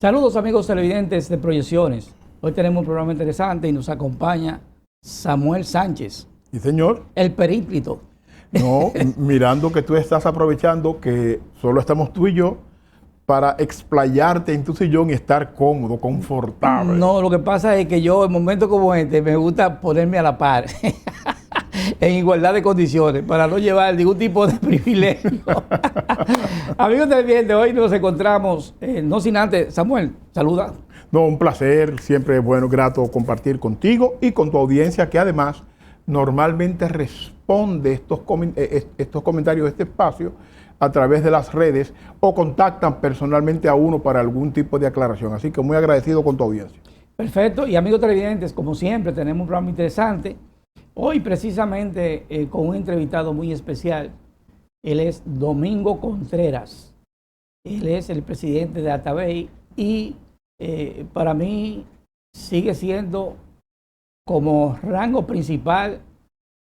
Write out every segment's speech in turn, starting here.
Saludos amigos televidentes de Proyecciones. Hoy tenemos un programa interesante y nos acompaña Samuel Sánchez. Sí, señor. El períclito. No, mirando que tú estás aprovechando que solo estamos tú y yo para explayarte en tu sillón y estar cómodo, confortable. No, lo que pasa es que yo en momentos como este me gusta ponerme a la par en igualdad de condiciones para no llevar ningún tipo de privilegio. Amigos televidentes, hoy nos encontramos, no sin antes, Samuel, saluda. No, un placer, siempre es bueno, grato compartir contigo y con tu audiencia que además normalmente responde estos comentarios de este espacio a través de las redes o contactan personalmente a uno para algún tipo de aclaración. Así que muy agradecido con tu audiencia. Perfecto. Y amigos televidentes, como siempre, tenemos un programa interesante. Hoy precisamente con un entrevistado muy especial. Él es Domingo Contreras. Él es el presidente de Atabey y para mí sigue siendo como rango principal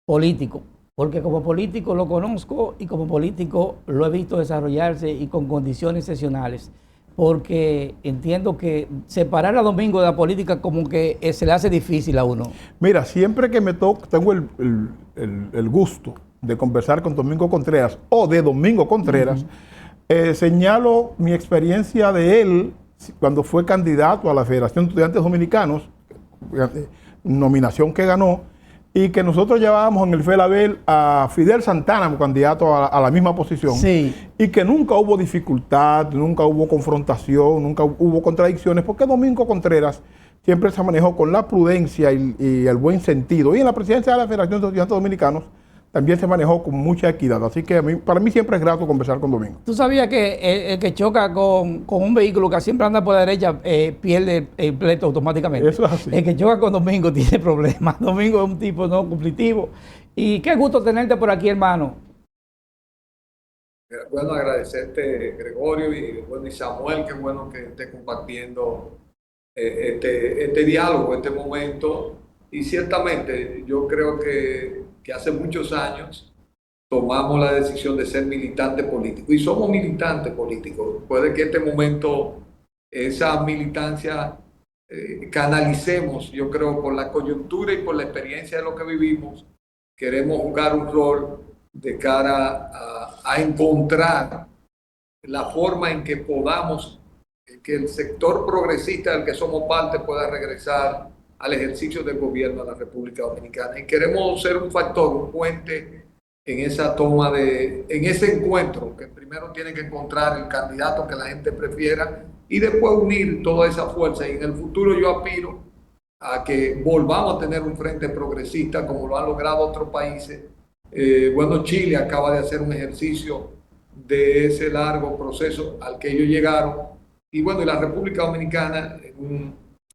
político, porque como político lo conozco y como político lo he visto desarrollarse y con condiciones excepcionales, porque entiendo que separar a Domingo de la política como que se le hace difícil a uno. Mira, siempre que me tengo el gusto de conversar con Domingo Contreras o de Domingo Contreras, señalo mi experiencia de él cuando fue candidato a la Federación de Estudiantes Dominicanos, nominación que ganó, y que nosotros llevábamos en el FELABEL a Fidel Santana, candidato a la misma posición, Sí. Y que nunca hubo dificultad, nunca hubo confrontación, nunca hubo contradicciones, porque Domingo Contreras siempre se manejó con la prudencia y el buen sentido. Y en la presidencia de la Federación de Estudiantes Dominicanos también se manejó con mucha equidad. Así que para mí siempre es grato conversar con Domingo. ¿Tú sabías que el que choca con un vehículo que siempre anda por la derecha pierde el pleito automáticamente? Eso es así. El que choca con Domingo tiene problemas. Domingo es un tipo no conflictivo. Y qué gusto tenerte por aquí, hermano. Bueno, agradecerte, Gregorio, y Samuel, qué bueno que esté compartiendo este diálogo, este momento. Y ciertamente yo creo que hace muchos años tomamos la decisión de ser militante político y somos militantes políticos. Puede que en este momento esa militancia canalicemos, yo creo, por la coyuntura y por la experiencia de lo que vivimos, queremos jugar un rol de cara a encontrar la forma en que podamos, que el sector progresista del que somos parte pueda regresar al ejercicio del gobierno de la República Dominicana. Y queremos ser un factor, un puente en esa toma en ese encuentro, que primero tiene que encontrar el candidato que la gente prefiera y después unir toda esa fuerza. Y en el futuro yo aspiro a que volvamos a tener un frente progresista como lo han logrado otros países. Bueno, Chile acaba de hacer un ejercicio de ese largo proceso al que ellos llegaron. Y bueno, y la República Dominicana,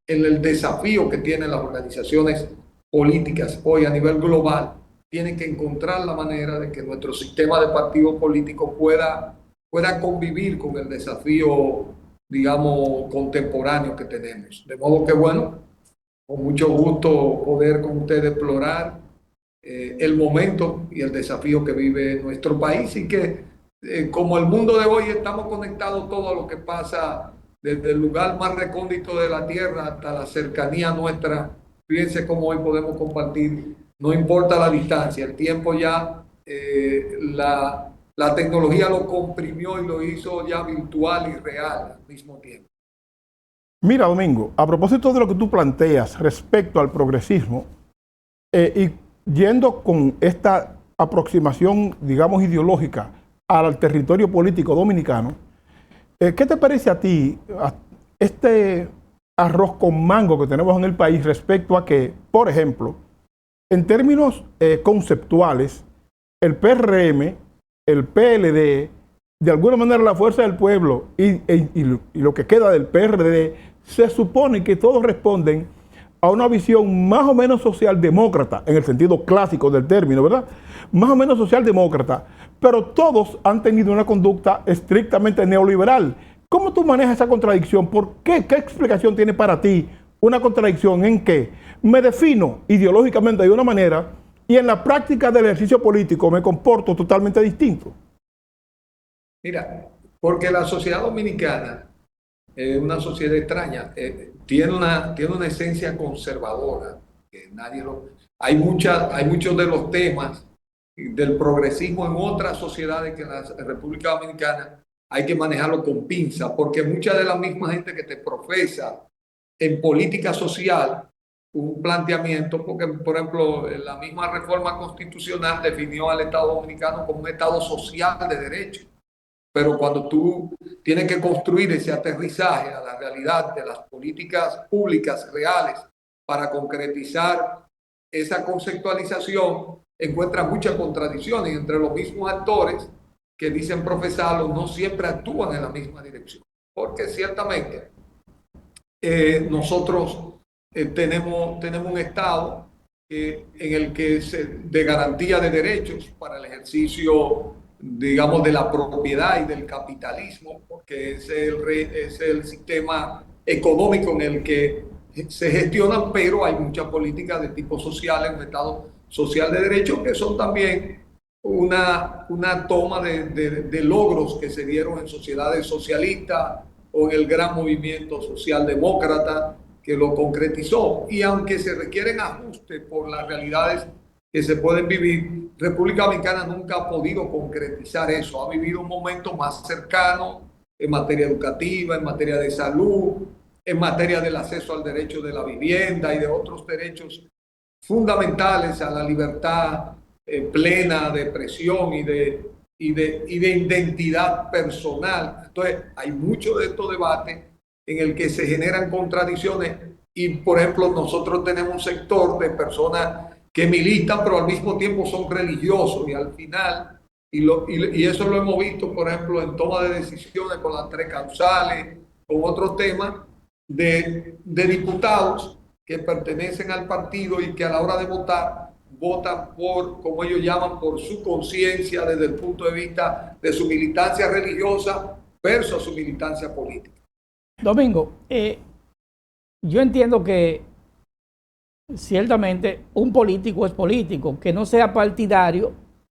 en el desafío que tienen las organizaciones políticas hoy a nivel global, tienen que encontrar la manera de que nuestro sistema de partidos políticos pueda convivir con el desafío, digamos, contemporáneo que tenemos. De modo que, bueno, con mucho gusto poder con ustedes explorar el momento y el desafío que vive nuestro país y que como el mundo de hoy estamos conectados todo a lo que pasa desde el lugar más recóndito de la tierra hasta la cercanía nuestra. Fíjense cómo hoy podemos compartir, no importa la distancia, el tiempo ya, la tecnología lo comprimió y lo hizo ya virtual y real al mismo tiempo. Mira, Domingo, a propósito de lo que tú planteas respecto al progresismo, y yendo con esta aproximación, digamos, ideológica al territorio político dominicano, ¿qué te parece a ti este arroz con mango que tenemos en el país respecto a que, por ejemplo, en términos conceptuales, el PRM, el PLD, de alguna manera la Fuerza del Pueblo y lo que queda del PRD, se supone que todos responden a una visión más o menos socialdemócrata, en el sentido clásico del término, ¿verdad? Más o menos socialdemócrata, pero todos han tenido una conducta estrictamente neoliberal. ¿Cómo tú manejas esa contradicción? ¿Por qué? ¿Qué explicación tiene para ti una contradicción en que me defino ideológicamente de una manera y en la práctica del ejercicio político me comporto totalmente distinto? Mira, porque la sociedad dominicana Es una sociedad extraña. Tiene una esencia conservadora. Que nadie lo, hay muchos de los temas del progresismo en otras sociedades que en la República Dominicana hay que manejarlo con pinza, porque mucha de la misma gente que te profesa en política social un planteamiento, porque por ejemplo la misma reforma constitucional definió al Estado Dominicano como un Estado social de derecho. Pero cuando tú tienes que construir ese aterrizaje a la realidad de las políticas públicas reales para concretizar esa conceptualización, encuentras muchas contradicciones entre los mismos actores que dicen profesarlo, no siempre actúan en la misma dirección. Porque ciertamente nosotros tenemos un Estado en el que de garantía de derechos para el ejercicio, digamos, de la propiedad y del capitalismo, porque es el sistema económico en el que se gestionan, pero hay muchas políticas de tipo social en un Estado social de derechos que son también una toma de logros que se dieron en sociedades socialistas o en el gran movimiento socialdemócrata que lo concretizó. Y aunque se requieren ajustes por las realidades que se pueden vivir, República Dominicana nunca ha podido concretizar eso. Ha vivido un momento más cercano en materia educativa, en materia de salud, en materia del acceso al derecho de la vivienda y de otros derechos fundamentales a la libertad plena de expresión y de identidad personal. Entonces, hay mucho de estos debates en el que se generan contradicciones y, por ejemplo, nosotros tenemos un sector de personas que militan, pero al mismo tiempo son religiosos y al final, y eso lo hemos visto, por ejemplo, en toma de decisiones con las tres causales, con otros temas de diputados que pertenecen al partido y que a la hora de votar votan por, como ellos llaman, por su conciencia desde el punto de vista de su militancia religiosa versus su militancia política. Domingo, yo entiendo que ciertamente un político es político, que no sea partidario,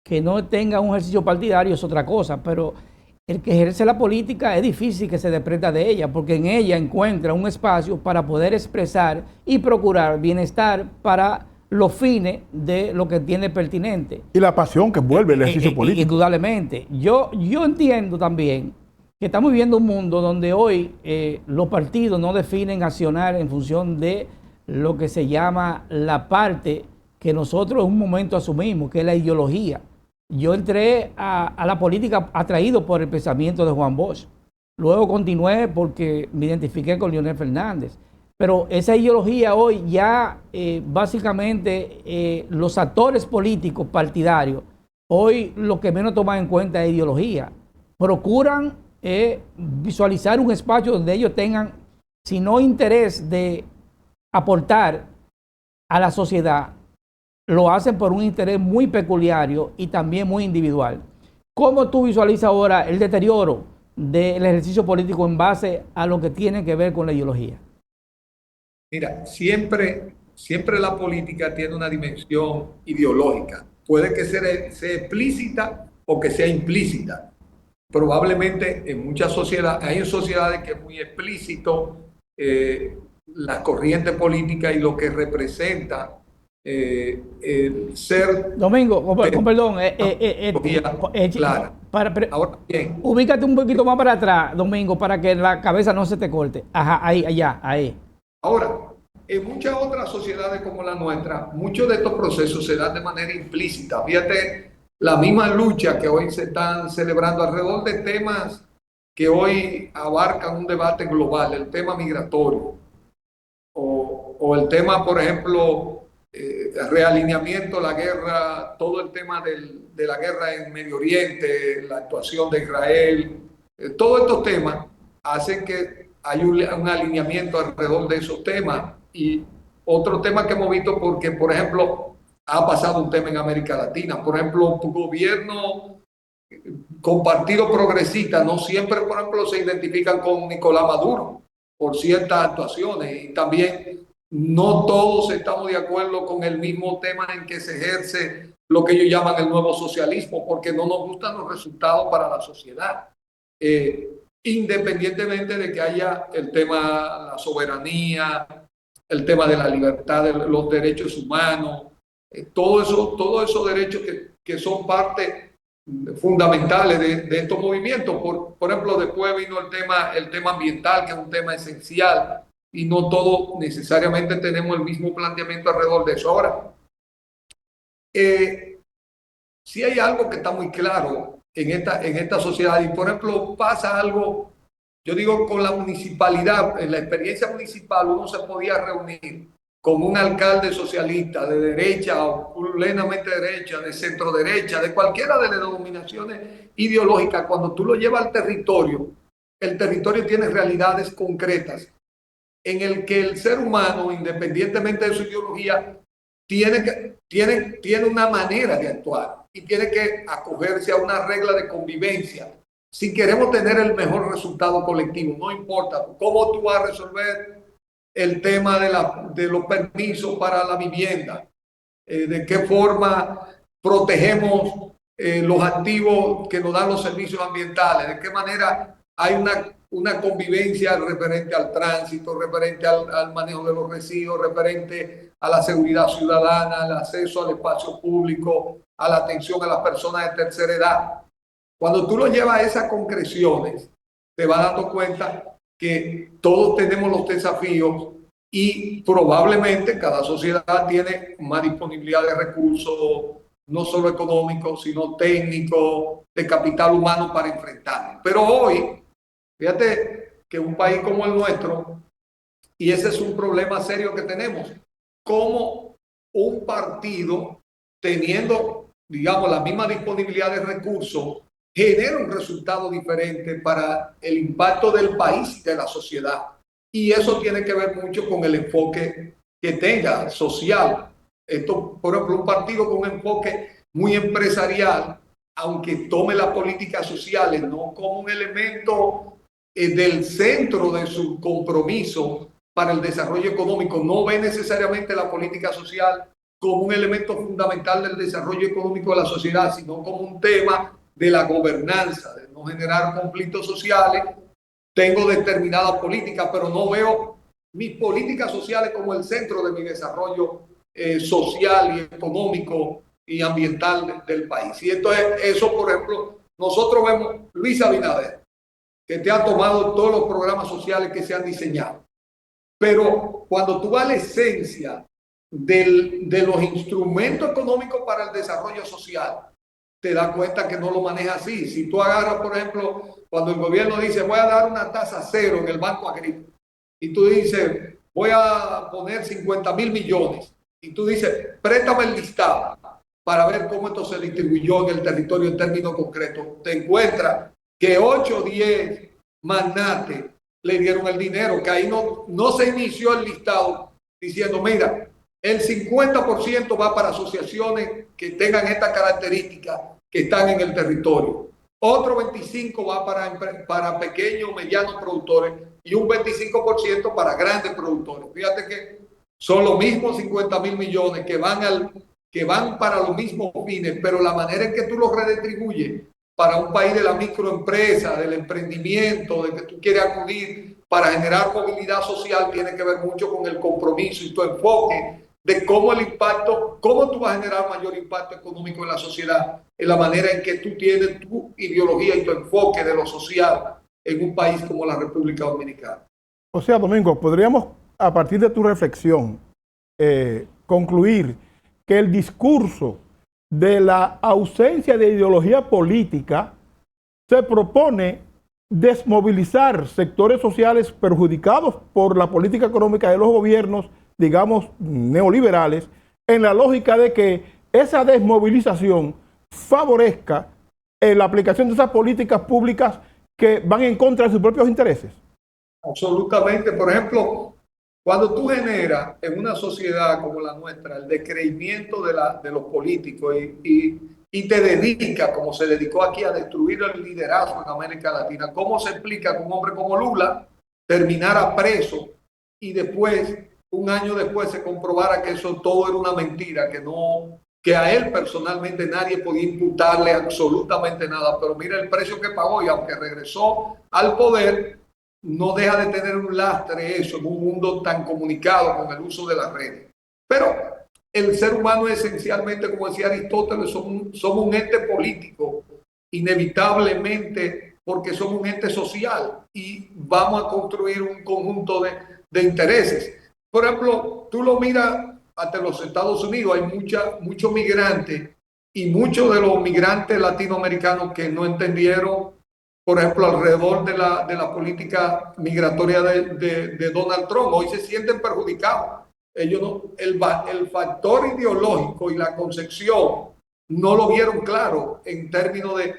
que no tenga un ejercicio partidario es otra cosa, pero el que ejerce la política es difícil que se desprenda de ella, porque en ella encuentra un espacio para poder expresar y procurar bienestar para los fines de lo que tiene pertinente. Y la pasión que vuelve el ejercicio político. Indudablemente. Yo entiendo también que estamos viviendo un mundo donde hoy los partidos no definen accionar en función de lo que se llama la parte que nosotros en un momento asumimos, que es la ideología. Yo entré a la política atraído por el pensamiento de Juan Bosch. Luego continué porque me identifiqué con Leonel Fernández. Pero esa ideología hoy ya básicamente los actores políticos partidarios, hoy lo que menos toman en cuenta es ideología. Procuran visualizar un espacio donde ellos tengan, si no interés de aportar a la sociedad, lo hacen por un interés muy peculiar y también muy individual. ¿Cómo tú visualizas ahora el deterioro del ejercicio político en base a lo que tiene que ver con la ideología? Mira, siempre la política tiene una dimensión ideológica. Puede que sea explícita o que sea implícita. Probablemente en muchas sociedades, hay sociedades que es muy explícito la corriente política y lo que representa el ser... Domingo, con perdón, claro. Ahora bien, ubícate un poquito más para atrás, Domingo, para que la cabeza no se te corte. Ajá, ahí, allá, ahí. Ahora, en muchas otras sociedades como la nuestra, muchos de estos procesos se dan de manera implícita. Fíjate, la misma lucha que hoy se están celebrando alrededor de temas que hoy abarcan un debate global, el tema migratorio, o el tema, por ejemplo, realineamiento, la guerra, todo el tema de la guerra en Medio Oriente, la actuación de Israel, todos estos temas hacen que hay un alineamiento alrededor de esos temas. Y otro tema que hemos visto, porque, por ejemplo, ha pasado un tema en América Latina, por ejemplo, tu gobierno con partido progresista no siempre, por ejemplo, se identifican con Nicolás Maduro por ciertas actuaciones, y también no todos estamos de acuerdo con el mismo tema en que se ejerce lo que ellos llaman el nuevo socialismo, porque no nos gustan los resultados para la sociedad. independientemente de que haya el tema de la soberanía, el tema de la libertad, de los derechos humanos, todos esos derechos que son parte fundamentales de estos movimientos. Por ejemplo, después vino el tema ambiental, que es un tema esencial, y no todos necesariamente tenemos el mismo planteamiento alrededor de eso. Ahora, sí hay algo que está muy claro en esta sociedad, y por ejemplo pasa algo, yo digo, con la municipalidad. En la experiencia municipal uno se podía reunir con un alcalde socialista de derecha o plenamente derecha, de centro derecha, de cualquiera de las denominaciones ideológicas. Cuando tú lo llevas al territorio, el territorio tiene realidades concretas en el que el ser humano, independientemente de su ideología, tiene una manera de actuar y tiene que acogerse a una regla de convivencia. Si queremos tener el mejor resultado colectivo, no importa cómo tú vas a resolver el tema de los permisos para la vivienda, de qué forma protegemos los activos que nos dan los servicios ambientales, de qué manera hay una convivencia referente al tránsito, referente al manejo de los residuos, referente a la seguridad ciudadana, al acceso al espacio público, a la atención a las personas de tercera edad. Cuando tú lo llevas a esas concreciones, te vas dando cuenta que todos tenemos los desafíos y probablemente cada sociedad tiene más disponibilidad de recursos, no solo económicos, sino técnicos, de capital humano para enfrentarlo. Pero hoy, fíjate que un país como el nuestro, y ese es un problema serio que tenemos, como un partido teniendo, digamos, la misma disponibilidad de recursos, genera un resultado diferente para el impacto del país y de la sociedad. Y eso tiene que ver mucho con el enfoque que tenga social. Esto, por ejemplo, un partido con un enfoque muy empresarial, aunque tome las políticas sociales no como un elemento del centro de su compromiso para el desarrollo económico, no ve necesariamente la política social como un elemento fundamental del desarrollo económico de la sociedad, sino como un tema de la gobernanza, de no generar conflictos sociales. Tengo determinadas políticas, pero no veo mis políticas sociales como el centro de mi desarrollo social y económico y ambiental del país. Y eso, por ejemplo, nosotros vemos Luis Abinader, que te ha tomado todos los programas sociales que se han diseñado. Pero cuando tú vas a la esencia de los instrumentos económicos para el desarrollo social, te das cuenta que no lo maneja así. Si tú agarras, por ejemplo, cuando el gobierno dice voy a dar una tasa cero en el Banco Agrícola, y tú dices voy a poner 50.000 millones, y tú dices préstame el listado para ver cómo esto se distribuyó en el territorio en términos concretos, te encuentras que 8 o 10 magnates le dieron el dinero, que ahí no se inició el listado diciendo mira, el 50% va para asociaciones que tengan estas características que están en el territorio. Otro 25% va para pequeños, medianos productores y un 25% para grandes productores. Fíjate que son los mismos 50.000 millones que van para los mismos fines, pero la manera en que tú los redistribuyes para un país de la microempresa, del emprendimiento, de que tú quieres acudir para generar movilidad social, tiene que ver mucho con el compromiso y tu enfoque de cómo cómo tú vas a generar mayor impacto económico en la sociedad, en la manera en que tú tienes tu ideología y tu enfoque de lo social en un país como la República Dominicana. O sea, Domingo, podríamos, a partir de tu reflexión, concluir que el discurso de la ausencia de ideología política se propone desmovilizar sectores sociales perjudicados por la política económica de los gobiernos, digamos, neoliberales, en la lógica de que esa desmovilización favorezca la aplicación de esas políticas públicas que van en contra de sus propios intereses. Absolutamente. Por ejemplo, cuando tú generas en una sociedad como la nuestra el descreimiento de los políticos y te dedicas, como se dedicó aquí, a destruir el liderazgo en América Latina, ¿cómo se explica que un hombre como Lula terminara preso y después, un año después, se comprobara que eso todo era una mentira, que que a él personalmente nadie podía imputarle absolutamente nada, pero mira el precio que pagó y aunque regresó al poder, no deja de tener un lastre eso en un mundo tan comunicado con el uso de las redes. Pero el ser humano esencialmente, como decía Aristóteles, somos un ente político, inevitablemente, porque somos un ente social y vamos a construir un conjunto de intereses. Por ejemplo, tú lo miras hasta los Estados Unidos, hay muchos migrantes y muchos de los migrantes latinoamericanos que no entendieron, por ejemplo, alrededor de la política migratoria de Donald Trump, hoy se sienten perjudicados. Ellos no, el factor ideológico y la concepción no lo vieron claro en términos de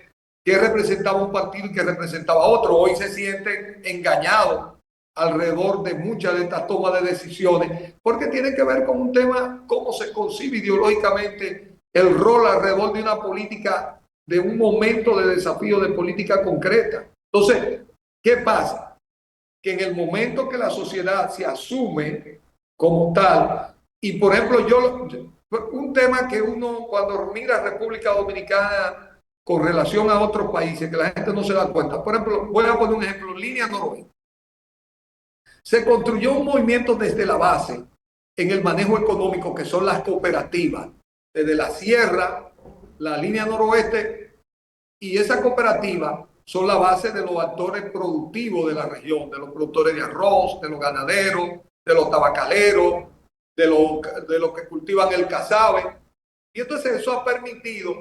qué representaba un partido y qué representaba otro. Hoy se sienten engañados alrededor de muchas de estas tomas de decisiones, porque tiene que ver con un tema, cómo se concibe ideológicamente el rol alrededor de una política, de un momento de desafío de política concreta. Entonces, ¿qué pasa? Que en el momento que la sociedad se asume como tal, y por ejemplo, un tema que uno cuando mira República Dominicana con relación a otros países, que la gente no se da cuenta, por ejemplo, voy a poner un ejemplo, línea noroeste. Se construyó un movimiento desde la base en el manejo económico que son las cooperativas, desde la sierra, la línea noroeste, y esa cooperativa son la base de los actores productivos de la región, de los productores de arroz, de los ganaderos, de los tabacaleros, de los que cultivan el casabe. Y entonces eso ha permitido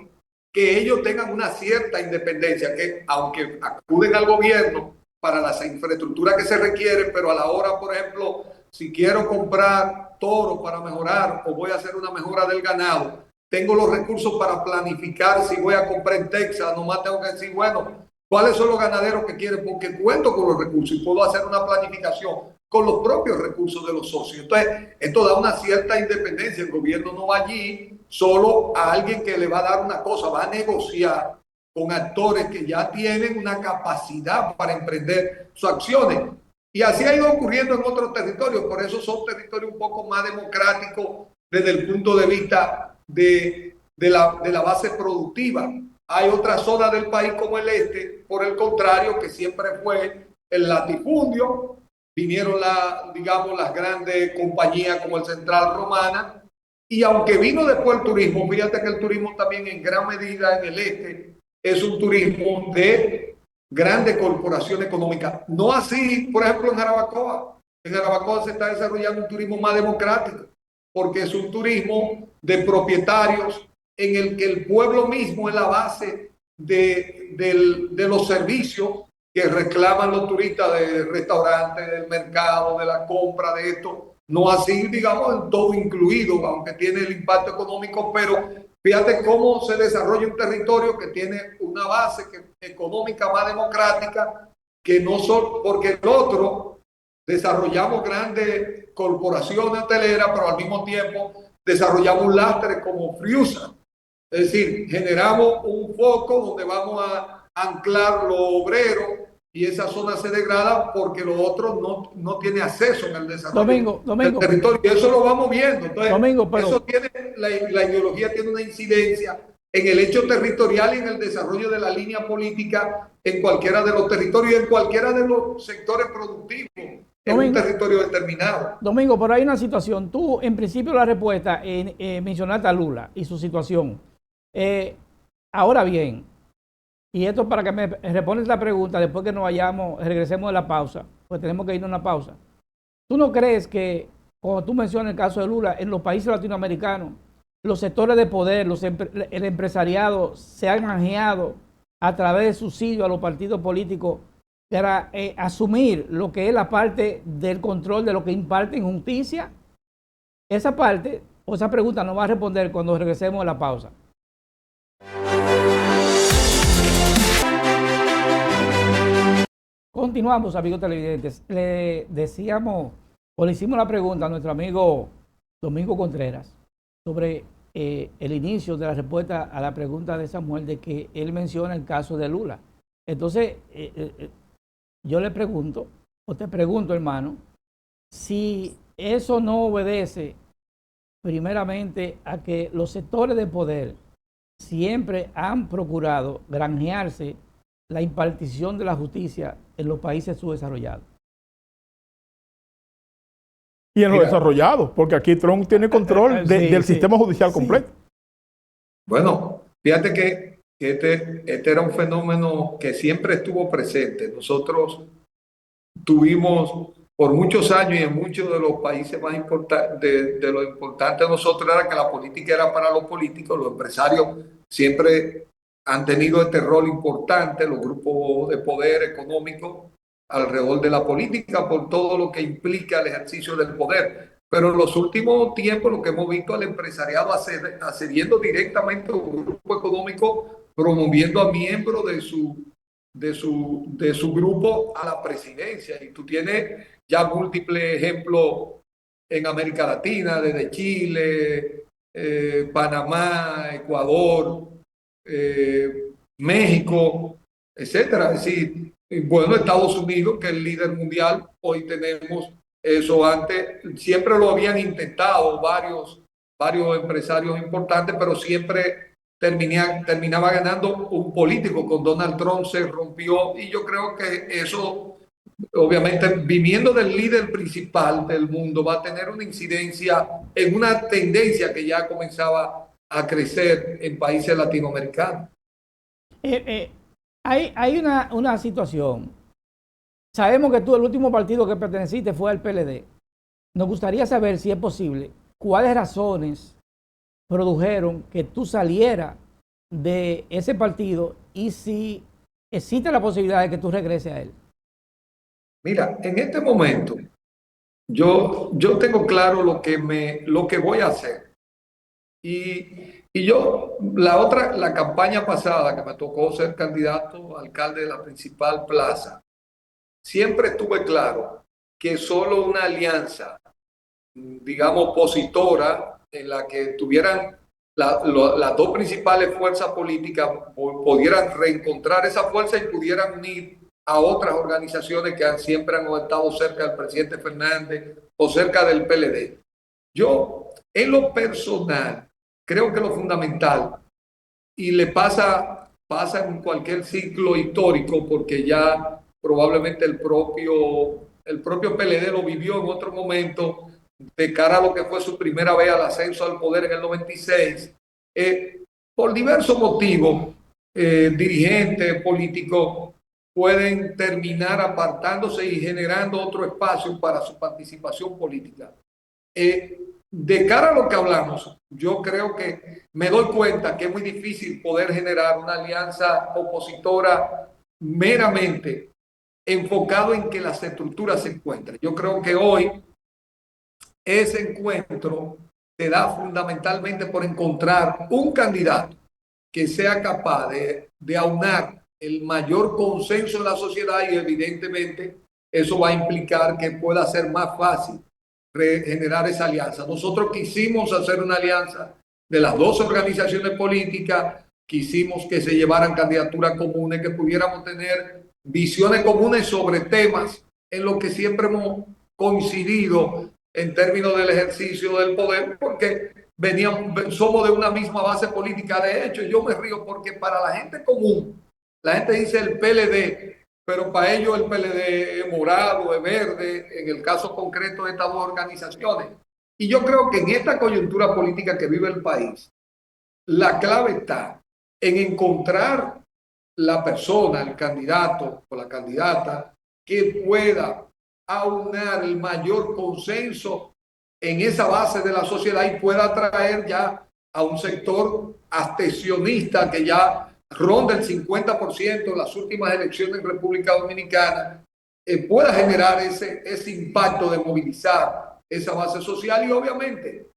que ellos tengan una cierta independencia, que aunque acuden al gobierno para las infraestructuras que se requieren, pero a la hora, por ejemplo, si quiero comprar toro para mejorar o voy a hacer una mejora del ganado, tengo los recursos para planificar si voy a comprar en Texas, nomás tengo que decir, bueno, ¿cuáles son los ganaderos que quieren? Porque cuento con los recursos y puedo hacer una planificación con los propios recursos de los socios. Entonces, esto da una cierta independencia. El gobierno no va allí solo a alguien que le va a dar una cosa, va a negociar con actores que ya tienen una capacidad para emprender sus acciones. Y así ha ido ocurriendo en otros territorios, por eso son territorios un poco más democráticos desde el punto de vista de la base productiva. Hay otras zonas del país como el este, por el contrario, que siempre fue el latifundio. Vinieron digamos, las grandes compañías como el Central Romana, y aunque vino después el turismo, fíjate que el turismo también en gran medida en el este es un turismo de grandes corporaciones económicas. No así, por ejemplo, en Jarabacoa. En Jarabacoa se está desarrollando un turismo más democrático, porque es un turismo de propietarios en el que el pueblo mismo es la base de los servicios que reclaman los turistas del restaurante, del mercado, de la compra de esto. No así, digamos, en todo incluido, aunque tiene el impacto económico, pero fíjate cómo se desarrolla un territorio que tiene una base económica más democrática, que no son, porque el otro desarrollamos grandes corporaciones hoteleras, pero al mismo tiempo desarrollamos un lastre como Friusa. Es decir, generamos un foco donde vamos a anclar los obreros y esa zona se degrada porque los otros no tienen acceso en el desarrollo del territorio. Y eso lo vamos viendo. Entonces, eso tiene, la ideología tiene una incidencia en el hecho territorial y en el desarrollo de la línea política en cualquiera de los territorios y en cualquiera de los sectores productivos en un territorio determinado. Domingo, pero hay una situación. Tú, en principio, la respuesta mencionaste a Lula y su situación. Ahora bien, y esto para que me respondas la pregunta después que regresemos de la pausa, pues tenemos que ir a una pausa. ¿Tú no crees que, cuando tú mencionas el caso de Lula, en los países latinoamericanos, los sectores de poder, el empresariado se han manejado a través de subsidios a los partidos políticos para asumir lo que es la parte del control de lo que imparten justicia? Esa parte, o esa pregunta nos va a responder cuando regresemos de la pausa. Continuamos, amigos televidentes. Le decíamos, o le hicimos la pregunta a nuestro amigo Domingo Contreras sobre el inicio de la respuesta a la pregunta de Samuel, de que él menciona el caso de Lula. Entonces, yo le pregunto, o te pregunto, hermano, si eso no obedece primeramente a que los sectores de poder siempre han procurado granjearse la impartición de la justicia en los países subdesarrollados. Y en los desarrollados, porque aquí Trump tiene control del sistema judicial completo. Bueno, fíjate que este era un fenómeno que siempre estuvo presente. Nosotros tuvimos por muchos años y en muchos de los países más importantes, de lo importante de nosotros era que la política era para los políticos, los empresarios siempre han tenido este rol importante, los grupos de poder económico alrededor de la política por todo lo que implica el ejercicio del poder. Pero en los últimos tiempos lo que hemos visto al empresariado accediendo directamente a un grupo económico, promoviendo a miembros de su grupo a la presidencia. Y tú tienes ya múltiples ejemplos en América Latina, desde Chile, Panamá, Ecuador, México, etcétera. Es decir, bueno, Estados Unidos, que es el líder mundial, hoy tenemos eso. Antes siempre lo habían intentado varios empresarios importantes, pero siempre terminaba ganando un político. Con Donald Trump se rompió y yo creo que eso, obviamente, viniendo del líder principal del mundo, va a tener una incidencia en una tendencia que ya comenzaba a crecer en países latinoamericanos. Hay una situación. Sabemos que tú, el último partido que perteneciste fue al PLD. Nos gustaría saber, si es posible, cuáles razones produjeron que tú salieras de ese partido y si existe la posibilidad de que tú regreses a él. Mira, en este momento yo tengo claro lo que voy a hacer. Y yo, la campaña pasada que me tocó ser candidato a alcalde de la principal plaza, siempre estuve claro que solo una alianza, digamos, opositora, en la que tuvieran las dos principales fuerzas políticas, pudieran reencontrar esa fuerza y pudieran unir a otras organizaciones que siempre han estado cerca del presidente Fernández o cerca del PLD. Yo, en lo personal, creo que lo fundamental, y le pasa en cualquier ciclo histórico, porque ya probablemente el propio PLD lo vivió en otro momento, de cara a lo que fue su primera vez al ascenso al poder en el 96, por diversos motivos, dirigentes políticos pueden terminar apartándose y generando otro espacio para su participación política. De cara a lo que hablamos, yo creo que me doy cuenta que es muy difícil poder generar una alianza opositora meramente enfocado en que las estructuras se encuentren. Yo creo que hoy ese encuentro se da fundamentalmente por encontrar un candidato que sea capaz de aunar el mayor consenso de la sociedad, y evidentemente eso va a implicar que pueda ser más fácil generar esa alianza. Nosotros quisimos hacer una alianza de las dos organizaciones políticas, quisimos que se llevaran candidaturas comunes, que pudiéramos tener visiones comunes sobre temas en los que siempre hemos coincidido en términos del ejercicio del poder, porque somos de una misma base política. De hecho, yo me río porque para la gente común, la gente dice el PLD, pero para ellos el PLD es morado, es verde, en el caso concreto de estas dos organizaciones. Y yo creo que en esta coyuntura política que vive el país, la clave está en encontrar la persona, el candidato o la candidata que pueda aunar el mayor consenso en esa base de la sociedad y pueda atraer ya a un sector abstencionista que ya ronda el 50% en las últimas elecciones en República Dominicana, pueda generar ese impacto de movilizar esa base social. Y obviamente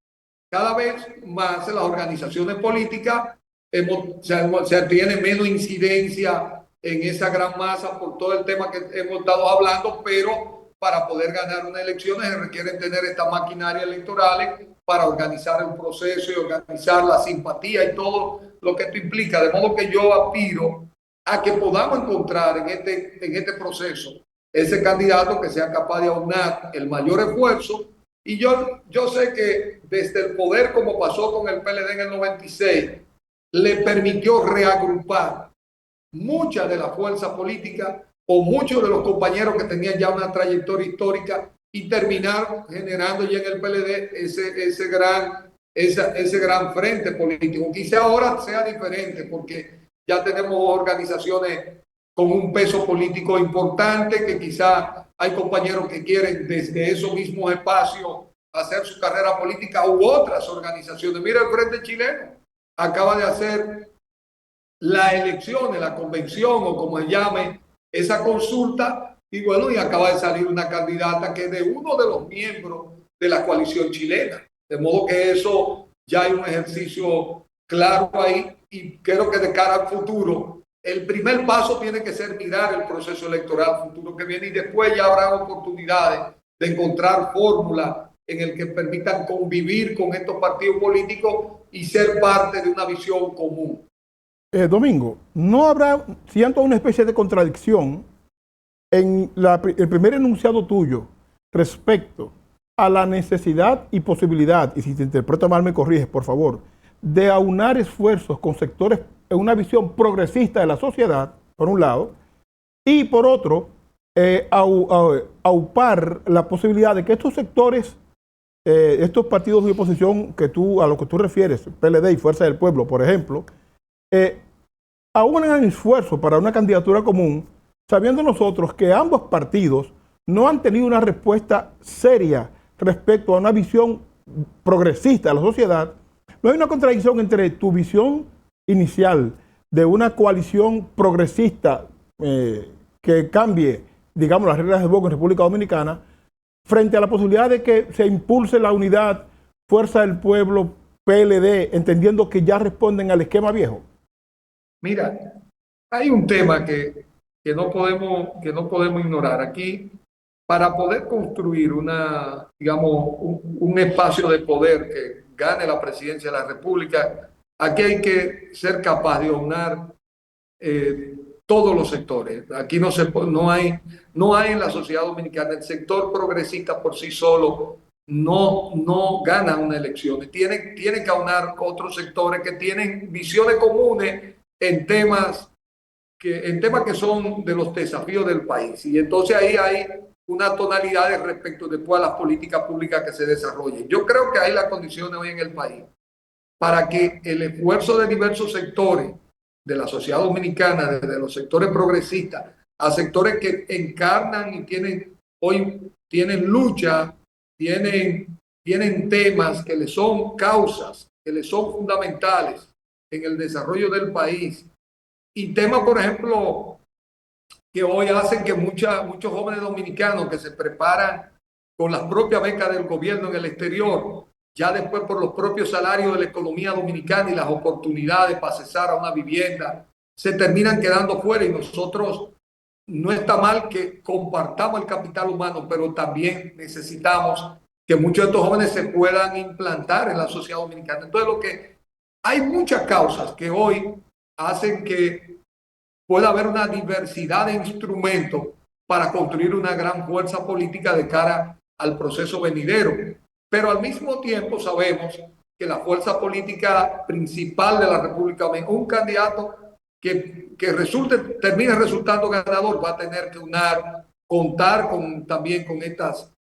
cada vez más las organizaciones políticas se tiene menos incidencia en esa gran masa por todo el tema que hemos estado hablando, pero para poder ganar unas elecciones se requieren tener estas maquinarias electorales para organizar el proceso y organizar la simpatía y todo lo que esto implica. De modo que yo aspiro a que podamos encontrar en este proceso ese candidato que sea capaz de aunar el mayor esfuerzo Y yo sé que desde el poder, como pasó con el PLD en el 96, le permitió reagrupar muchas de la fuerza política o muchos de los compañeros que tenían ya una trayectoria histórica y terminar generando ya en el PLD ese gran frente político. Quizá ahora sea diferente porque ya tenemos organizaciones con un peso político importante, que quizá hay compañeros que quieren desde esos mismos espacios hacer su carrera política, u otras organizaciones. Mira, el Frente Chileno acaba de hacer la elección, la convención o como se llame, esa consulta, y bueno, y acaba de salir una candidata que es de uno de los miembros de la coalición chilena. De modo que eso ya hay un ejercicio claro ahí, y creo que de cara al futuro, el primer paso tiene que ser mirar el proceso electoral futuro que viene, y después ya habrá oportunidades de encontrar fórmulas en el que permitan convivir con estos partidos políticos y ser parte de una visión común. Domingo, ¿no habrá, siento una especie de contradicción en el primer enunciado tuyo respecto a la necesidad y posibilidad, y si te interpreto mal me corriges, por favor, de aunar esfuerzos con sectores en una visión progresista de la sociedad, por un lado, y por otro, aupar la posibilidad de que estos sectores, estos partidos de oposición a los que tú refieres, PLD y Fuerza del Pueblo, por ejemplo, aunan esfuerzos para una candidatura común, sabiendo nosotros que ambos partidos no han tenido una respuesta seria respecto a una visión progresista de la sociedad? ¿No hay una contradicción entre tu visión inicial de una coalición progresista que cambie, digamos, las reglas de juego en República Dominicana, frente a la posibilidad de que se impulse la unidad Fuerza del Pueblo, PLD, entendiendo que ya responden al esquema viejo? Mira, hay un tema que no podemos ignorar. Aquí, para poder construir digamos, un espacio de poder que gane la presidencia de la República, aquí hay que ser capaz de aunar todos los sectores. Aquí no hay en la sociedad dominicana, el sector progresista por sí solo no gana una elección. Tiene que aunar otros sectores que tienen visiones comunes en temas que son de los desafíos del país. Y entonces ahí hay una tonalidad de respecto después a las políticas públicas que se desarrollen. Yo creo que hay las condiciones hoy en el país para que el esfuerzo de diversos sectores de la sociedad dominicana, desde los sectores progresistas a sectores que encarnan y tienen lucha, tienen temas que les son causas, que les son fundamentales en el desarrollo del país, y temas, por ejemplo, que hoy hacen que muchos jóvenes dominicanos que se preparan con las propias becas del gobierno en el exterior, ya después por los propios salarios de la economía dominicana y las oportunidades para accesar a una vivienda, se terminan quedando fuera. Y nosotros, no está mal que compartamos el capital humano, pero también necesitamos que muchos de estos jóvenes se puedan implantar en la sociedad dominicana. Entonces, hay muchas causas que hoy hacen que pueda haber una diversidad de instrumentos para construir una gran fuerza política de cara al proceso venidero. Pero al mismo tiempo sabemos que la fuerza política principal de la República Dominicana, un candidato que termine resultando ganador, va a tener que contar también con estas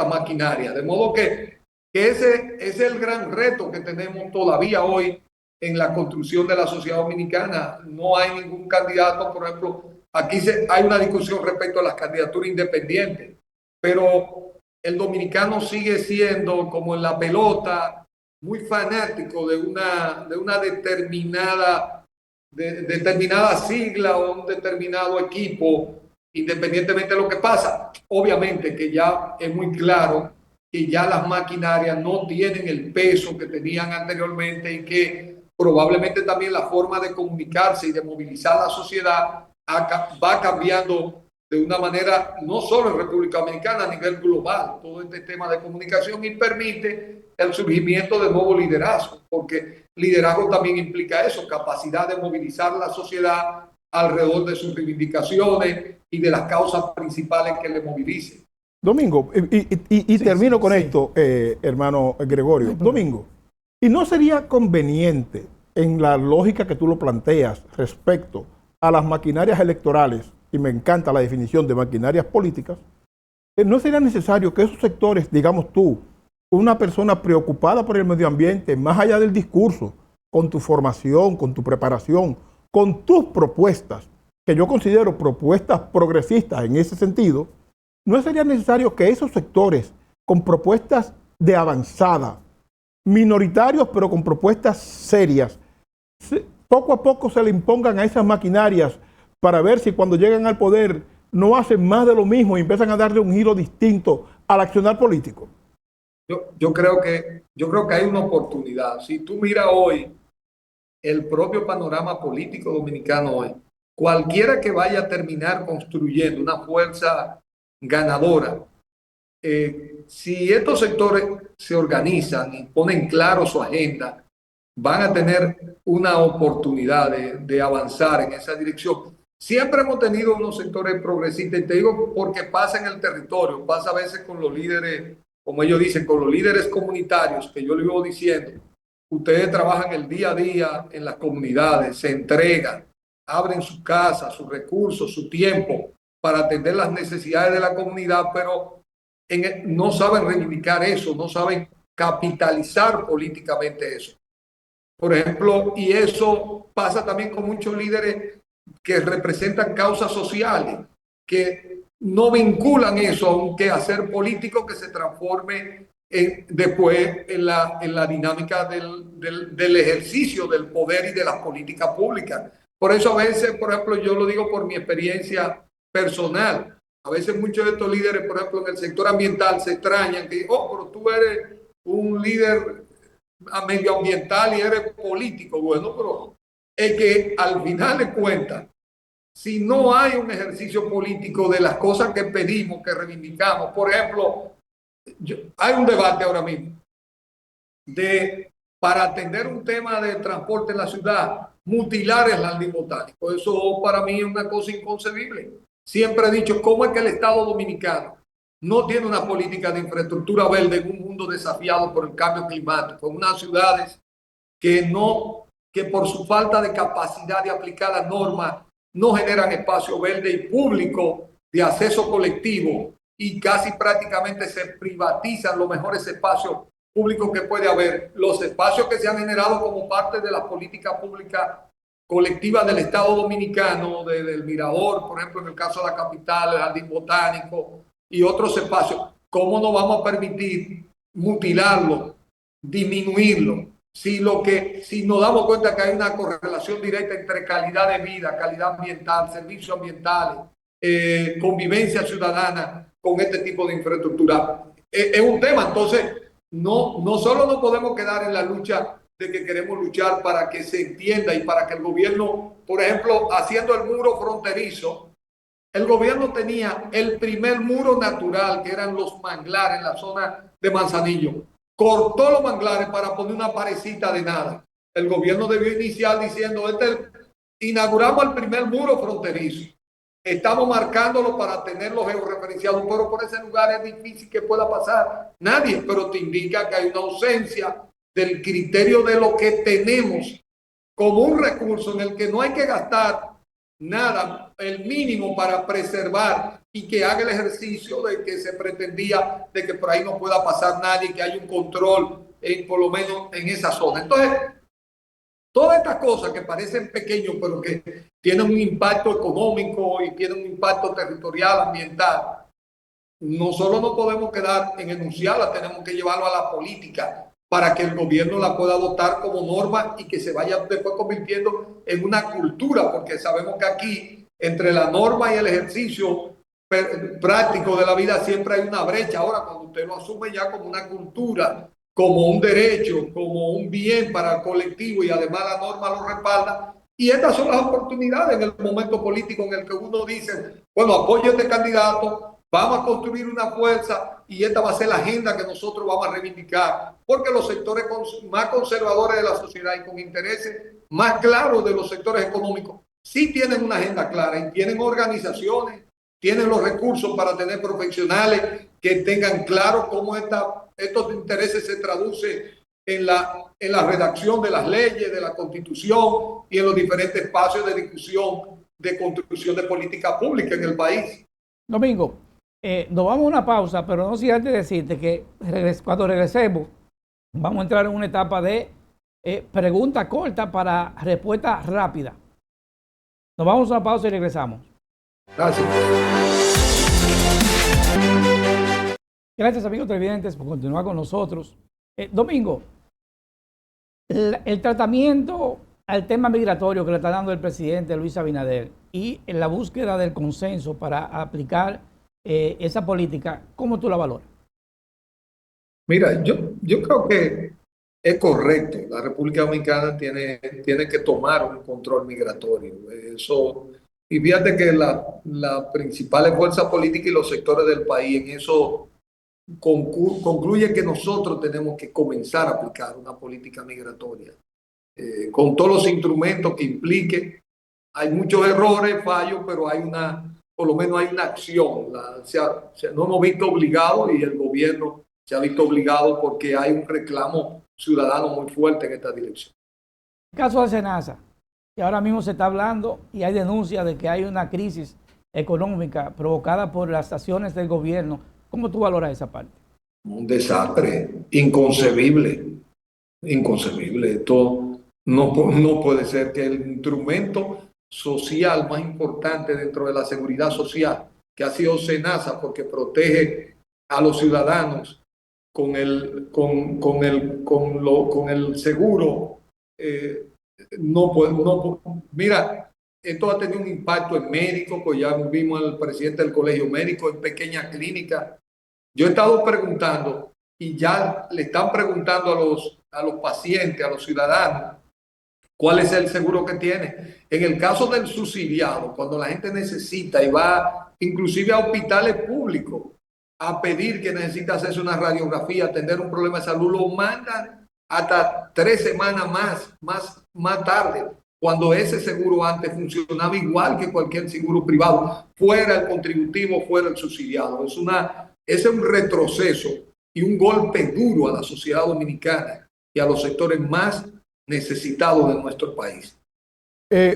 maquinarias. De modo que ese es el gran reto que tenemos todavía hoy en la construcción de la sociedad dominicana. No hay ningún candidato, por ejemplo, aquí hay una discusión respecto a las candidaturas independientes, pero el dominicano sigue siendo, como en la pelota, muy fanático de una determinada sigla o un determinado equipo, independientemente de lo que pasa. Obviamente que ya es muy claro que ya las maquinarias no tienen el peso que tenían anteriormente, y que probablemente también la forma de comunicarse y de movilizar a la sociedad va cambiando de una manera, no solo en República Dominicana, a nivel global, todo este tema de comunicación, y permite el surgimiento de nuevos liderazgos, porque liderazgo también implica eso, capacidad de movilizar a la sociedad alrededor de sus reivindicaciones y de las causas principales que le movilicen. Domingo, y Sí, termino con sí. esto, hermano Gregorio. Domingo, ¿y no sería conveniente en la lógica que tú lo planteas respecto a las maquinarias electorales, y me encanta la definición de maquinarias políticas, no sería necesario que esos sectores, digamos tú, una persona preocupada por el medio ambiente, más allá del discurso, con tu formación, con tu preparación, con tus propuestas, que yo considero propuestas progresistas en ese sentido, no sería necesario que esos sectores con propuestas de avanzada, minoritarios pero con propuestas serias, poco a poco se le impongan a esas maquinarias para ver si cuando llegan al poder no hacen más de lo mismo y empiezan a darle un giro distinto al accionar político? Yo creo que hay una oportunidad. Si tú miras hoy el propio panorama político dominicano hoy, cualquiera que vaya a terminar construyendo una fuerza ganadora, si estos sectores se organizan y ponen claro su agenda, van a tener una oportunidad de avanzar en esa dirección. Siempre hemos tenido unos sectores progresistas, y te digo porque pasa en el territorio, pasa a veces con los líderes, como ellos dicen, con los líderes comunitarios, que yo les vivo diciendo, ustedes trabajan el día a día en las comunidades, se entregan, abren su casa, sus recursos, su tiempo para atender las necesidades de la comunidad, pero no saben reivindicar eso, no saben capitalizar políticamente eso. Por ejemplo, y eso pasa también con muchos líderes que representan causas sociales, que no vinculan eso a un quehacer político que se transforme después en la dinámica del ejercicio del poder y de las políticas públicas. Por eso a veces, por ejemplo, yo lo digo por mi experiencia personal, a veces muchos de estos líderes, por ejemplo, en el sector ambiental se extrañan que, oh, pero tú eres un líder medioambiental y eres político. Bueno, pero es que al final de cuentas, si no hay un ejercicio político de las cosas que pedimos, que reivindicamos, por ejemplo, hay un debate ahora mismo de para atender un tema de transporte en la ciudad, mutilar el jardín botánico. Eso para mí es una cosa inconcebible. Siempre he dicho, ¿cómo es que el Estado dominicano no tiene una política de infraestructura verde en un mundo desafiado por el cambio climático? En unas ciudades que por su falta de capacidad de aplicar las normas no generan espacio verde y público de acceso colectivo y casi prácticamente se privatizan los mejores espacios públicos que puede haber, los espacios que se han generado como parte de la política pública colectiva del Estado Dominicano, del Mirador, por ejemplo, en el caso de la capital, el Jardín Botánico y otros espacios. ¿Cómo no vamos a permitir mutilarlo, disminuirlo? Si nos damos cuenta que hay una correlación directa entre calidad de vida, calidad ambiental, servicios ambientales, convivencia ciudadana con este tipo de infraestructura. Es un tema, entonces, no solo no podemos quedar en la lucha de que queremos luchar para que se entienda y para que el gobierno, por ejemplo, haciendo el muro fronterizo, el gobierno tenía el primer muro natural, que eran los manglares en la zona de Manzanillo. Cortó los manglares para poner una parecita de nada. El gobierno debió iniciar diciendo, inauguramos el primer muro fronterizo. Estamos marcándolo para tenerlo georreferenciado, pero por ese lugar es difícil que pueda pasar nadie, pero te indica que hay una ausencia del criterio de lo que tenemos como un recurso en el que no hay que gastar nada, el mínimo para preservar y que haga el ejercicio de que se pretendía de que por ahí no pueda pasar nadie, que haya un control por lo menos en esa zona. Entonces, todas estas cosas que parecen pequeños, pero que tienen un impacto económico y tienen un impacto territorial, ambiental, no solo no podemos quedar en enunciarlas, tenemos que llevarlo a la política para que el gobierno la pueda adoptar como norma y que se vaya después convirtiendo en una cultura, porque sabemos que aquí, entre la norma y el ejercicio práctico de la vida, siempre hay una brecha. Ahora, cuando usted lo asume ya como una cultura, como un derecho, como un bien para el colectivo y además la norma lo respalda, y estas son las oportunidades en el momento político en el que uno dice, bueno, apoyo a este candidato, vamos a construir una fuerza y esta va a ser la agenda que nosotros vamos a reivindicar, porque los sectores más conservadores de la sociedad y con intereses más claros de los sectores económicos sí tienen una agenda clara y tienen organizaciones tienen los recursos para tener profesionales que tengan claro cómo estos intereses se traducen en la redacción de las leyes, de la Constitución y en los diferentes espacios de discusión de construcción de política pública en el país. Domingo, nos vamos a una pausa, pero no sin antes decirte que cuando regresemos vamos a entrar en una etapa de pregunta corta para respuesta rápida. Nos vamos a una pausa y regresamos. Gracias. Gracias, amigos televidentes, por continuar con nosotros. Domingo, el tratamiento al tema migratorio que le está dando el presidente Luis Abinader y en la búsqueda del consenso para aplicar esa política, ¿cómo tú la valoras? Mira, yo creo que es correcto. La República Dominicana tiene que tomar un control migratorio. Eso, y fíjate que las principales fuerzas políticas y los sectores del país en eso concluye que nosotros tenemos que comenzar a aplicar una política migratoria con todos los instrumentos que implique. Hay muchos errores, fallos, pero por lo menos hay una acción. No hemos visto obligados y el gobierno se ha visto obligado porque hay un reclamo ciudadano muy fuerte en esta dirección. El caso de Senasa, que ahora mismo se está hablando y hay denuncias de que hay una crisis económica provocada por las acciones del gobierno. ¿Cómo tú valoras esa parte? Un desastre inconcebible, inconcebible. Esto no puede ser que el instrumento social más importante dentro de la seguridad social, que ha sido Senasa, porque protege a los ciudadanos con el seguro, mira, esto ha tenido un impacto en médicos, pues ya vimos al presidente del colegio médico, en pequeñas clínicas. Yo he estado preguntando y ya le están preguntando a los pacientes, a los ciudadanos, cuál es el seguro que tiene. En el caso del subsidiado, cuando la gente necesita y va inclusive a hospitales públicos a pedir que necesita hacerse una radiografía, atender un problema de salud, lo mandan hasta 3 semanas más tarde, cuando ese seguro antes funcionaba igual que cualquier seguro privado, fuera el contributivo, fuera el subsidiado. Es un retroceso y un golpe duro a la sociedad dominicana y a los sectores más necesitados de nuestro país.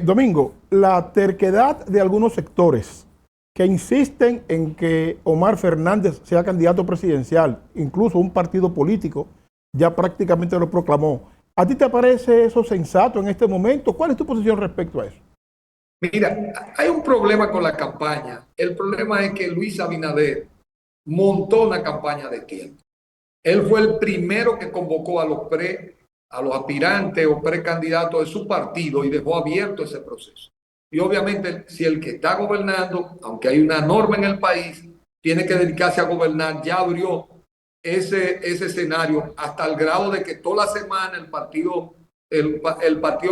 Domingo, la terquedad de algunos sectores que insisten en que Omar Fernández sea candidato presidencial, incluso un partido político ya prácticamente lo proclamó. ¿A ti te parece eso sensato en este momento? ¿Cuál es tu posición respecto a eso? Mira, hay un problema con la campaña. El problema es que Luis Abinader montó una campaña de tiempo. Él fue el primero que convocó a los aspirantes o precandidatos de su partido y dejó abierto ese proceso. Y obviamente, si el que está gobernando, aunque hay una norma en el país, tiene que dedicarse a gobernar, ya abrió ese escenario hasta el grado de que toda la semana el Partido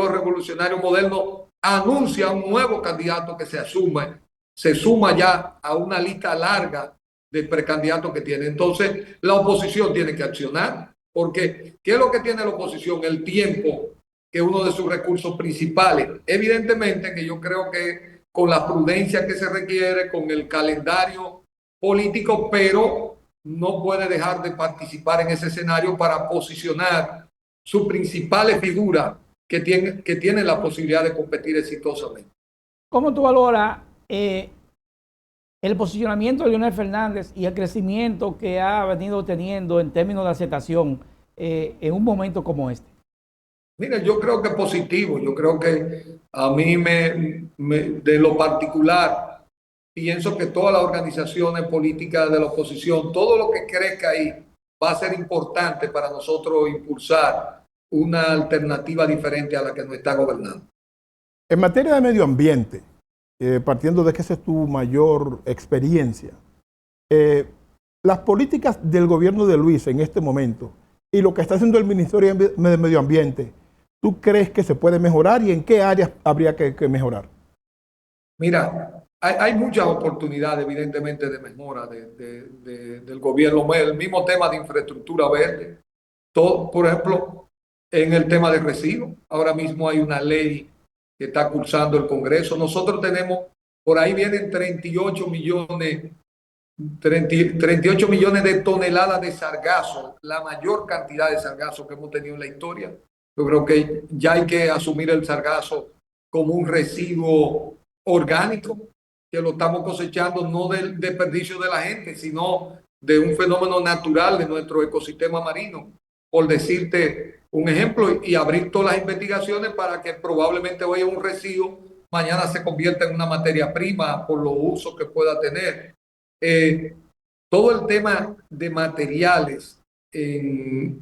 Revolucionario Moderno anuncia un nuevo candidato que se suma ya a una lista larga de precandidatos que tiene. Entonces, la oposición tiene que accionar, porque ¿qué es lo que tiene la oposición? El tiempo, que es uno de sus recursos principales. Evidentemente que yo creo que con la prudencia que se requiere, con el calendario político, pero no puede dejar de participar en ese escenario para posicionar sus principales figuras que tienen la posibilidad de competir exitosamente. ¿Cómo tú valoras el posicionamiento de Leonel Fernández y el crecimiento que ha venido teniendo en términos de aceptación en un momento como este? Mira, yo creo que es positivo. Yo creo que a mí de lo particular, pienso que todas las organizaciones políticas de la oposición, todo lo que crezca ahí va a ser importante para nosotros impulsar una alternativa diferente a la que nos está gobernando. En materia de medio ambiente, partiendo de que esa es tu mayor experiencia, las políticas del gobierno de Luis en este momento y lo que está haciendo el Ministerio de Medio Ambiente, ¿tú crees que se puede mejorar y en qué áreas habría que mejorar? Mira, hay muchas oportunidades, evidentemente, de mejora del gobierno. El mismo tema de infraestructura verde. Todo, por ejemplo, en el tema de residuos. Ahora mismo hay una ley que está cursando el Congreso. Nosotros tenemos, Por ahí vienen 38 millones de toneladas de sargazo, la mayor cantidad de sargazo que hemos tenido en la historia. Yo creo que ya hay que asumir el sargazo como un residuo orgánico, que lo estamos cosechando no del desperdicio de la gente, sino de un fenómeno natural de nuestro ecosistema marino, por decirte un ejemplo, y abrir todas las investigaciones para que probablemente hoy es un residuo, mañana se convierta en una materia prima por los usos que pueda tener. Todo el tema de materiales en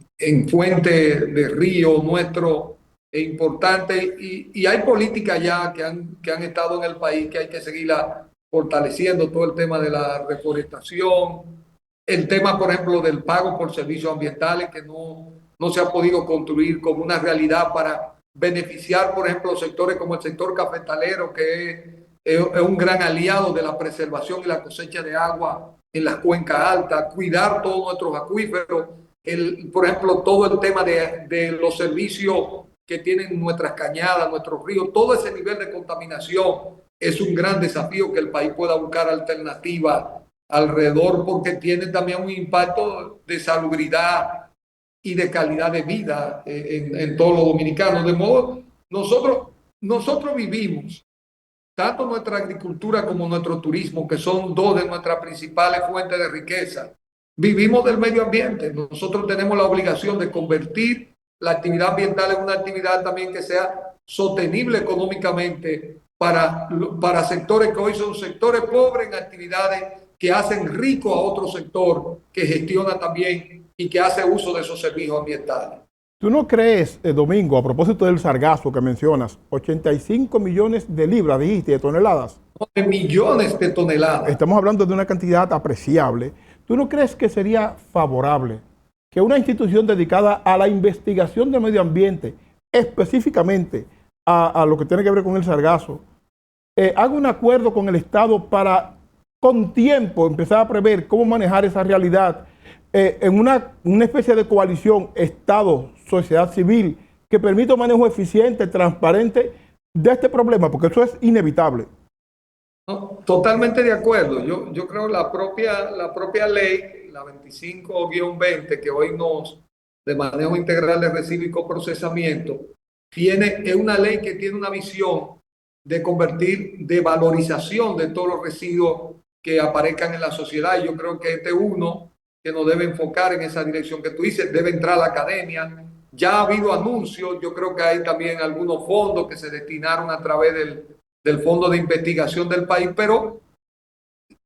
fuentes de río nuestro es importante, y hay políticas ya que han estado en el país que hay que seguirla fortaleciendo. Todo el tema de la reforestación, el tema, por ejemplo, del pago por servicios ambientales, que no se ha podido construir como una realidad para beneficiar, por ejemplo, sectores como el sector cafetalero, que es un gran aliado de la preservación y la cosecha de agua en las cuencas altas, cuidar todos nuestros acuíferos, por ejemplo, todo el tema de los servicios que tienen nuestras cañadas, nuestros ríos, todo ese nivel de contaminación es un gran desafío, que el país pueda buscar alternativas alrededor, porque tiene también un impacto de salubridad y de calidad de vida en todos los dominicanos. De modo, nosotros vivimos tanto nuestra agricultura como nuestro turismo, que son dos de nuestras principales fuentes de riqueza. Vivimos del medio ambiente. Nosotros tenemos la obligación de convertir la actividad ambiental en una actividad también que sea sostenible económicamente para sectores que hoy son sectores pobres, en actividades que hacen rico a otro sector que gestiona también y que hace uso de esos servicios ambientales. ¿Tú no crees, Domingo, a propósito del sargazo que mencionas, 85 millones de libras, dijiste, de toneladas? De millones de toneladas. Estamos hablando de una cantidad apreciable. ¿Tú no crees que sería favorable que una institución dedicada a la investigación del medio ambiente, específicamente a lo que tiene que ver con el sargazo, haga un acuerdo con el Estado para, con tiempo, empezar a prever cómo manejar esa realidad en una especie de coalición Estado, sociedad civil, que permita un manejo eficiente, transparente de este problema? Porque eso es inevitable. No, totalmente de acuerdo. Yo creo la propia ley, la 25-20, que hoy de manejo integral de residuos y coprocesamiento, es una ley que tiene una visión de convertir, de valorización de todos los residuos que aparezcan en la sociedad. Y yo creo que uno que nos debe enfocar en esa dirección que tú dices, debe entrar a la academia. Ya ha habido anuncios, yo creo que hay también algunos fondos que se destinaron a través del Fondo de Investigación del país, pero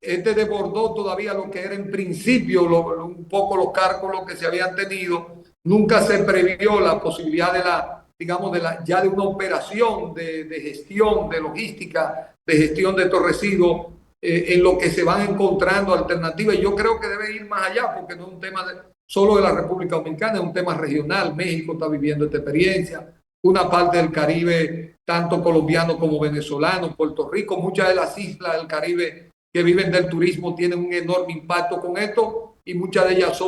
desbordó todavía lo que era en principio un poco los cálculos que se habían tenido. Nunca se previó la posibilidad ya de una operación de gestión, de logística, de gestión de estos residuos, en lo que se van encontrando alternativas. Y yo creo que debe ir más allá, porque no es un tema solo de la República Dominicana, es un tema regional. México está viviendo esta experiencia, una parte del Caribe, tanto colombiano como venezolano, Puerto Rico, muchas de las islas del Caribe que viven del turismo tienen un enorme impacto con esto, y muchas de ellas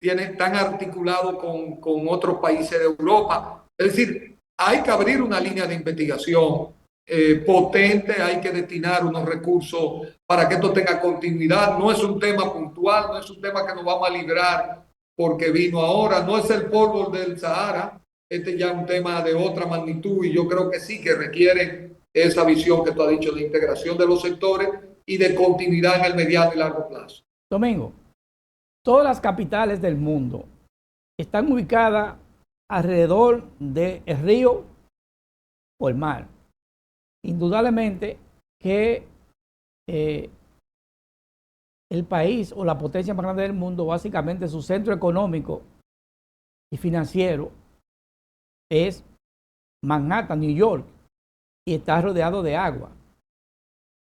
están articulados con otros países de Europa. Es decir, hay que abrir una línea de investigación potente, hay que destinar unos recursos para que esto tenga continuidad. No es un tema puntual, no es un tema que nos vamos a librar porque vino ahora, no es el polvo del Sahara. Este ya es un tema de otra magnitud, y yo creo que sí que requiere esa visión que tú has dicho de integración de los sectores y de continuidad en el mediano y largo plazo. Domingo, todas las capitales del mundo están ubicadas alrededor del río o el mar. Indudablemente que el país o la potencia más grande del mundo, básicamente su centro económico y financiero es Manhattan, New York, y está rodeado de agua.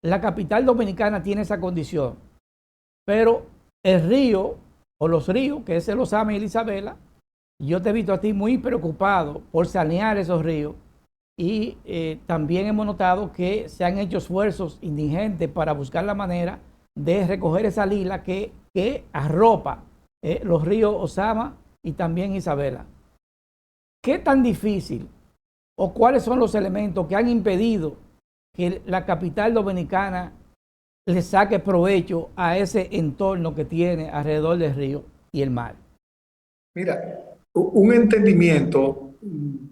La capital dominicana tiene esa condición, pero el río o los ríos, que es el Osama y el Isabela, yo te he visto a ti muy preocupado por sanear esos ríos, y también hemos notado que se han hecho esfuerzos indigentes para buscar la manera de recoger esa lila que arropa los ríos Osama y también Isabela. ¿Qué tan difícil o cuáles son los elementos que han impedido que la capital dominicana le saque provecho a ese entorno que tiene alrededor del río y el mar? Mira, un entendimiento,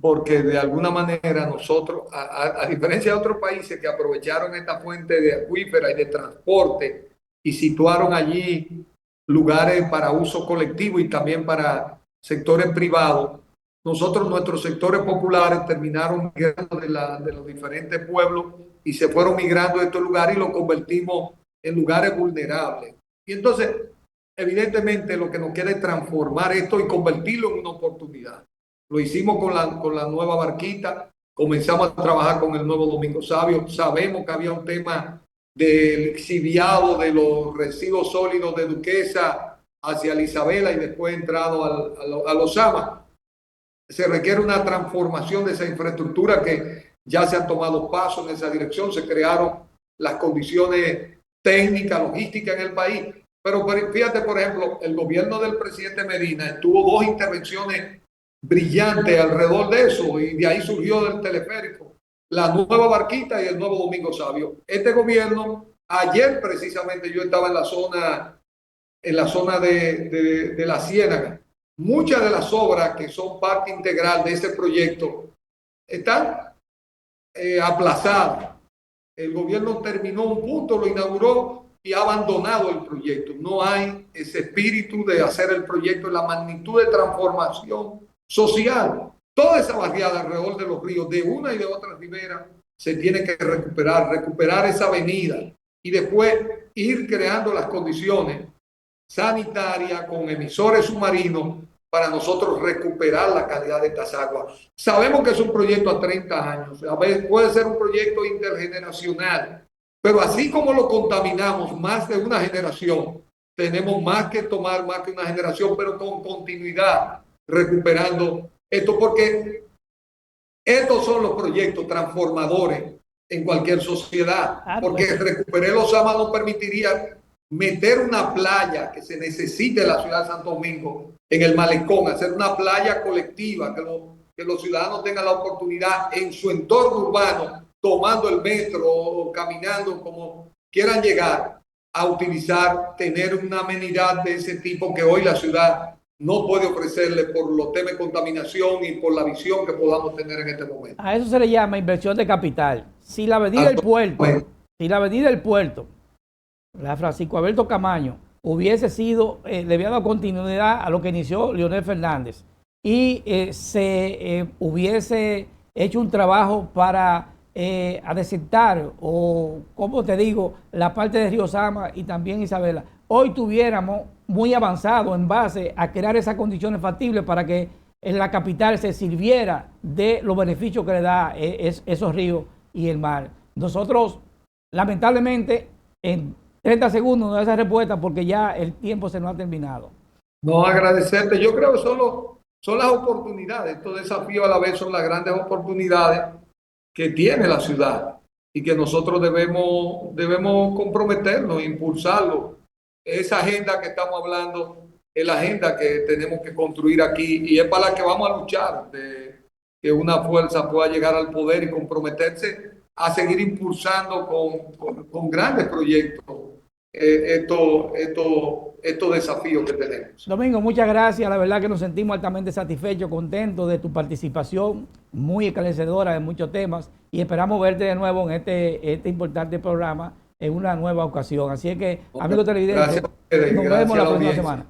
porque de alguna manera nosotros, a diferencia de otros países que aprovecharon esta fuente de acuífera y de transporte y situaron allí lugares para uso colectivo y también para sectores privados, nosotros, nuestros sectores populares, terminaron migrando de los diferentes pueblos y se fueron migrando de estos lugares y los convertimos en lugares vulnerables. Y entonces, evidentemente, lo que nos queda es transformar esto y convertirlo en una oportunidad. Lo hicimos con la nueva barquita, comenzamos a trabajar con el nuevo Domingo Sabio. Sabemos que había un tema del exhibiado de los residuos sólidos de Duquesa hacia la Isabela y después entrado a Los Amas. Se requiere una transformación de esa infraestructura que ya se han tomado pasos en esa dirección, se crearon las condiciones técnicas, logísticas en el país. Pero fíjate, por ejemplo, el gobierno del presidente Medina tuvo dos intervenciones brillantes alrededor de eso y de ahí surgió del teleférico la nueva barquita y el nuevo Domingo Sabio. Este gobierno, ayer precisamente yo estaba en la zona de la Ciénaga. Muchas de las obras que son parte integral de ese proyecto están aplazadas. El gobierno terminó un punto, lo inauguró y ha abandonado el proyecto. No hay ese espíritu de hacer el proyecto en la magnitud de transformación social. Toda esa barriada alrededor de los ríos, de una y de otra ribera, se tiene que recuperar esa avenida y después ir creando las condiciones sanitaria con emisores submarinos para nosotros recuperar la calidad de estas aguas. Sabemos que es un proyecto a 30 años, a veces puede ser un proyecto intergeneracional, pero así como lo contaminamos más de una generación, tenemos más que tomar más que una generación, pero con continuidad, recuperando esto, porque estos son los proyectos transformadores en cualquier sociedad, porque recuperar Los Amas nos permitiría meter una playa que se necesite en la ciudad de Santo Domingo, en el malecón, hacer una playa colectiva, que los ciudadanos tengan la oportunidad en su entorno urbano, tomando el metro o caminando como quieran llegar, a utilizar, tener una amenidad de ese tipo que hoy la ciudad no puede ofrecerle por los temas de contaminación y por la visión que podamos tener en este momento. A eso se le llama inversión de capital. Si la avenida del puerto, la Francisco Alberto Camaño, hubiese sido, le había dado continuidad a lo que inició Leonel Fernández y se hubiese hecho un trabajo para adecentar, o como te digo, la parte de Río Sama y también Isabela, hoy tuviéramos muy avanzado en base a crear esas condiciones factibles para que en la capital se sirviera de los beneficios que le da esos ríos y el mar. Nosotros, lamentablemente, en 30 segundos no da esa respuesta porque ya el tiempo se nos ha terminado. No, agradecerte. Yo creo que son las oportunidades. Estos desafíos a la vez son las grandes oportunidades que tiene la ciudad y que nosotros debemos comprometernos, impulsarlo. Esa agenda que estamos hablando es la agenda que tenemos que construir aquí y es para la que vamos a luchar, de que una fuerza pueda llegar al poder y comprometerse a seguir impulsando con grandes proyectos estos desafíos que tenemos. Domingo, muchas gracias. La verdad que nos sentimos altamente satisfechos, contentos de tu participación, muy esclarecedora de muchos temas, y esperamos verte de nuevo en este importante programa en una nueva ocasión. Así es que, amigos televidentes, nos vemos la próxima semana.